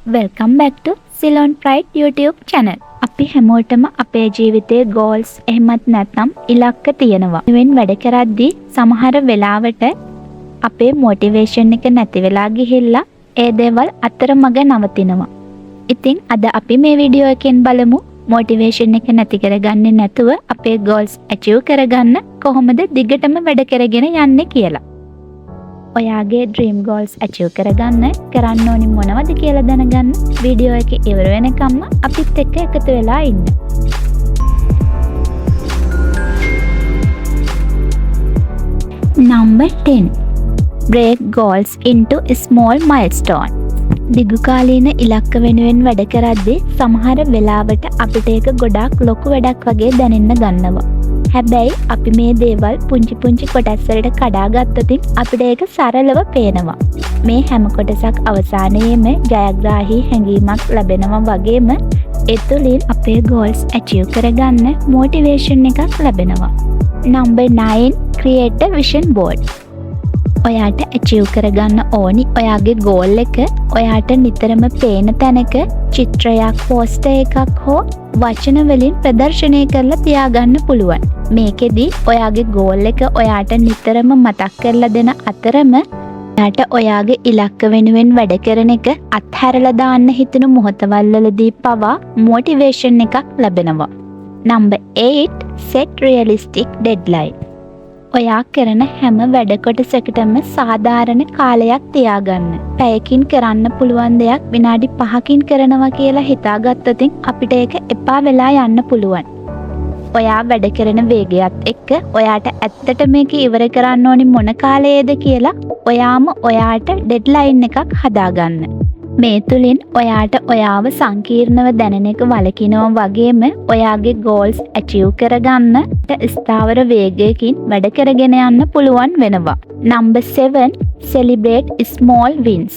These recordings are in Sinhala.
Welcome back to Ceylon Pride YouTube channel. අපි හැමෝටම අපේ ජීවිතයේ goals එහෙමත් නැත්නම් ඉලක්ක තියෙනවා. වෙන වැඩ කරද්දී සමහර වෙලාවට අපේ motivation එක නැති වෙලා ගිහිල්ලා ඒ දේවල් අතරමඟ නවතිනවා. ඉතින් අද අපි මේ වීඩියෝ එකෙන් බලමු motivation එක නැති කරගන්නේ නැතුව අපේ goals achieve කරගන්න කොහොමද දිගටම වැඩ කරගෙන යන්නේ කියලා. ඔයාගේ ඩ්‍රීම් ගෝල්ස් අචීව් කරන්න ඕනි මොනවද කියලා දැනගන්න වීඩියෝ එක ඉවර වෙනකම්ම අපිත් එක්ක එකතු වෙලා ඉන්න. Number 10. Break goals into small milestones. දිගුකාලීන ඉලක්ක වෙනුවෙන් වැඩ කරද්දී සමහර වෙලාවට අපිට ඒක ගොඩාක් ලොකු වැඩක් වගේ දැනෙන්න ගන්නවා. හැබැයි අපි මේ දේවල් පුංචි කොටස් වලට කඩා ගත්තොත් අපිට ඒක සරලව පේනවා. මේ හැම කොටසක් අවසානයේම ජයග්‍රාහී හැඟීමක් ලැබෙනවා වගේම ඒ තුළින් අපේ goals achieve කරගන්න motivation එකක් ලැබෙනවා. Number 9. Create a vision board. ඔයාට achieve කරගන්න ඕනි ඔයාගේ goal එක ඔයාට නිතරම පේන තැනක චිත්‍රයක් පෝස්ටර් එකක් හෝ වචන වලින් ප්‍රදර්ශනය කරලා තියාගන්න පුළුවන්. මේකෙදි ඔයාගේ goal එක ඔයාට නිතරම මතක් කරලා දෙන අතරම ඔයාට ඔයාගේ ඉලක්ක වෙනුවෙන් වැඩ කරන එක අත්හැරලා දාන්න හිතෙන මොහොතවල් වලදී පවා motivation එකක් ලැබෙනවා. Number 8. Set realistic deadline. ඔයා කරන හැම වැඩ කොටසකටම සාධාරණ කාලයක් තියාගන්න. පැයකින් කරන්න පුළුවන් දෙයක් විනාඩි 5කින් කරනවා කියලා හිතාගත්තොත් අපිට ඒක එපා වෙලා යන්න පුළුවන්. ඔයා වැඩ කරන වේගයත් එක්ක ඔයාට ඇත්තට මේක ඉවර කරන්න ඕනි මොන කාලයේද කියලා ඔයාම ඔයාට ඩෙඩ්ලයින් එකක් හදාගන්න. මේ තුලින් ඔයාට ඔයාව සංකීර්ණව දැනෙන එක වළකිනවා වගේම ඔයාගේ goals achieve කරගන්න ස්ථාවර වේගයකින් වැඩ කරගෙන යන්න පුළුවන් වෙනවා. Number 7. Celebrate small wins.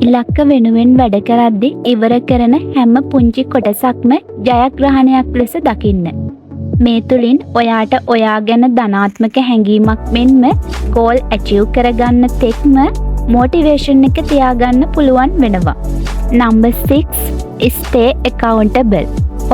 ඉලක්ක වෙනුවෙන් වැඩ කරද්දී ඉවර කරන හැම පුංචි කොටසක්ම ජයග්‍රහණයක් ලෙස දකින්න. මේ තුලින් ඔයාට ඔයා ගැන ධනාත්මක හැඟීමක් මෙන්ම goal achieve කරගන්න තෙක්ම motivation එක තියාගන්න පුළුවන් වෙනවා. Number 6. Stay accountable.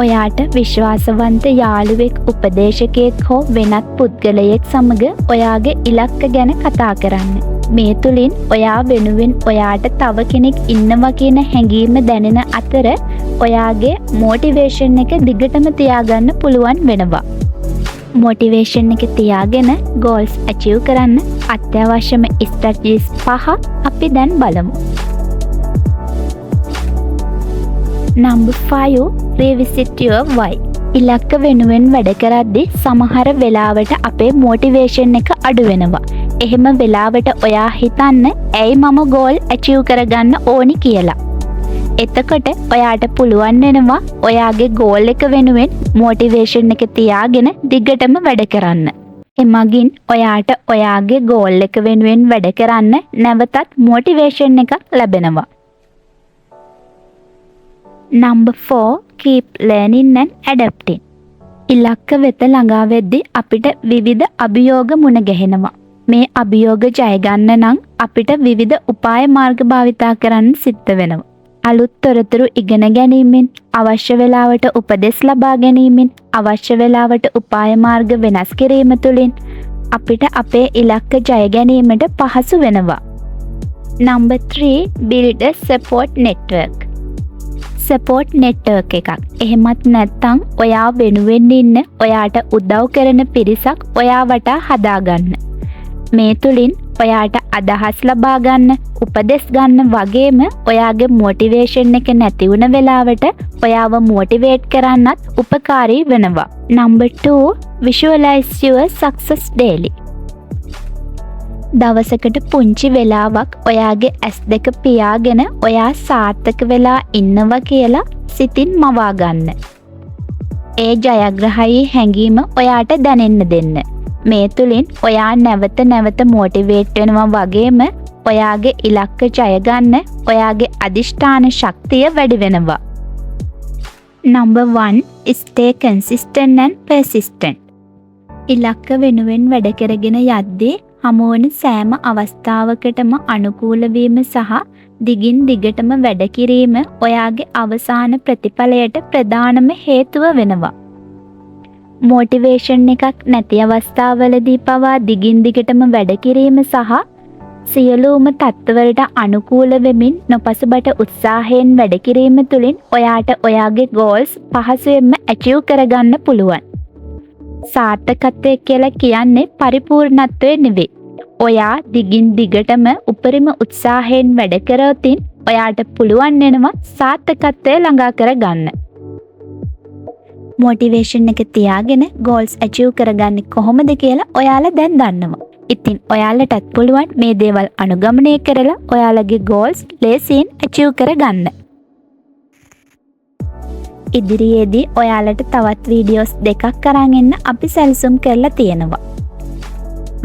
ඔයාට විශ්වාසවන්ත යාළුවෙක් උපදේශකයෙක් හෝ වෙනත් පුද්ගලයෙක් සමග ඔයාගේ ඉලක්ක ගැන කතා කරන්න. මේ තුලින් ඔයා වෙනුවෙන් ඔයාට තව කෙනෙක් ඉන්නවා කියන හැඟීම දැනෙන අතර ඔයාගේ motivation එක දිගටම තියාගන්න පුළුවන් වෙනවා. motivation එක තියාගෙන goals achieve කරන්න අත්‍යවශ්‍යම strategies 5 අපි දැන් බලමු. Number 5. Revisit your why. ඉලක්ක වෙනුවෙන් වැඩ කරද්දී සමහර වෙලාවට අපේ motivation එක අඩු වෙනවා. එහෙම වෙලාවට ඔයා හිතන්න ඇයි මම goal achieve කරගන්න ඕනි කියලා. එතකොට ඔයාට පුළුවන් වෙනවා ඔයාගේ goal එක වෙනුවෙන් motivation එක තියාගෙන දිගටම වැඩ කරන්න. එමගින් ඔයාට ඔයාගේ goal එක වෙනුවෙන් වැඩ කරන්න නැවතත් motivation එකක් ලැබෙනවා. Number 4. Keep learning and adapting. ඉලක්ක වෙත ළඟා වෙද්දී අපිට විවිධ අභියෝග මුණ ගැහෙනවා. මේ අභියෝග ජය ගන්න නම් අපිට විවිධ උපාය මාර්ග භාවිතා කරන්න සිද්ධ වෙනවා. අලුත් තොරතුරු ඉගෙන ගැනීමෙන්, අවශ්‍ය වෙලාවට උපදෙස් ලබා ගැනීමෙන්, අවශ්‍ය වෙලාවට උපාය මාර්ග වෙනස් කිරීම තුළින් අපිට අපේ ඉලක්ක ජය ගැනීමට පහසු වෙනවා. Number 3. Build a support network. support network එකක්. එහෙමත් නැත්නම් ඔයා වෙනුවෙන් ඉන්න ඔයාට උදව් කරන පිරිසක් ඔයා වටා හදාගන්න. මේ තුලින් ඔයාට අදහස් ලබා ගන්න, උපදෙස් ගන්න වගේම ඔයාගේ motivation එක නැති වුණ වෙලාවට ඔයාව motivate කරන්නත් උපකාරී වෙනවා. Number 2. Visualize your success daily. දවසකට පුංචි වෙලාවක් ඔයාගේ ඇස් දෙක පියාගෙන ඔයා සාර්ථක වෙලා ඉන්නවා කියලා සිතින් මවා ගන්න. ඒ ජයග්‍රහී හැඟීම ඔයාට දැනෙන්න දෙන්න. මේ තුලින් ඔයා නැවත motivate වෙනවා වගේම ඔයාගේ ඉලක්ක ජය ගන්න ඔයාගේ අදිෂ්ඨාන ශක්තිය වැඩි වෙනවා. Number 1. Stay consistent and persistent. ඉලක්ක වෙනුවෙන් වැඩ කරගෙන යද්දී හමුවන සෑම අවස්ථාවකටම අනුකූල වීම සහ දිගින් දිගටම වැඩ කිරීම ඔයාගේ අවසාන ප්‍රතිඵලයට ප්‍රධානම හේතුව වෙනවා. මොටිවේෂන් එකක් නැති අවස්ථාවලදී පවා දිගින් දිගටම වැඩ කිරීම සහ සියලුම තත්ත්වවලට අනුකූල වෙමින් නොපසුබට උත්සාහයෙන් වැඩ කිරීම තුළින් ඔයාට ඔයාගේ ගෝල්ස් පහසුවෙන්ම ඇචීව් කරගන්න පුළුවන්. සාර්ථකත්වය කියලා කියන්නේ පරිපූර්ණත්වය නෙවෙයි. ඔයා දිගින් දිගටම උපරිම උත්සාහයෙන් වැඩ කරොතින් ඔයාට පුළුවන් වෙනවා සාර්ථකත්වය ළඟා කරගන්න. මොටිවේෂන් එක තියාගෙන ගෝල්ස් ඇචීව් කරගන්නේ කොහොමද කියලා ඔයාලා දැන් දන්නවා. ඉතින් ඔයාලටත් පුළුවන් මේ දේවල් අනුගමනය කරලා ඔයාලගේ ගෝල්ස් ලේසියෙන් ඇචීව් කරගන්න. ඉදිරියේදී ඔයාලට තවත් වීඩියෝස් දෙකක් අරන් එන්න අපි සැලසුම් කරලා තියෙනවා.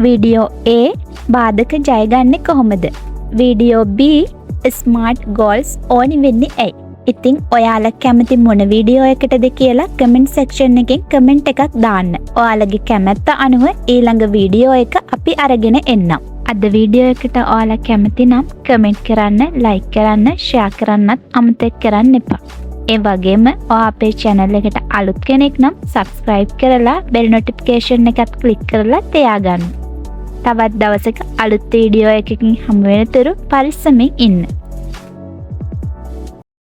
වීඩියෝ A බාධක ජයගන්නේ කොහොමද? වීඩියෝ B ස්මාර්ට් ගෝල්ස් ඕනි වෙන්නේ ඇයි? ඉතින් ඔයාලා කැමති මොන වීඩියෝ එකටද කියලා කමෙන්ට් සෙක්ෂන් එකෙන් කමෙන්ට් එකක් දාන්න. ඔයාලගේ කැමැත්ත අනුව ඊළඟ වීඩියෝ එක අපි අරගෙන එන්නම්. අද වීඩියෝ එකට ඔයාලා කැමති නම් කමෙන්ට් කරන්න, ලයික් කරන්න, ෂෙයා කරන්නත් අමතක කරන්න එපා. ඒ වගේම ඔයා අපේ channel එකට අලුත් කෙනෙක් නම් subscribe කරලා bell notification එකත් click කරලා තියාගන්න. තවත් දවසක අලුත් වීඩියෝ එකකින් හමු වෙනතුරු පරිස්සමින් ඉන්න.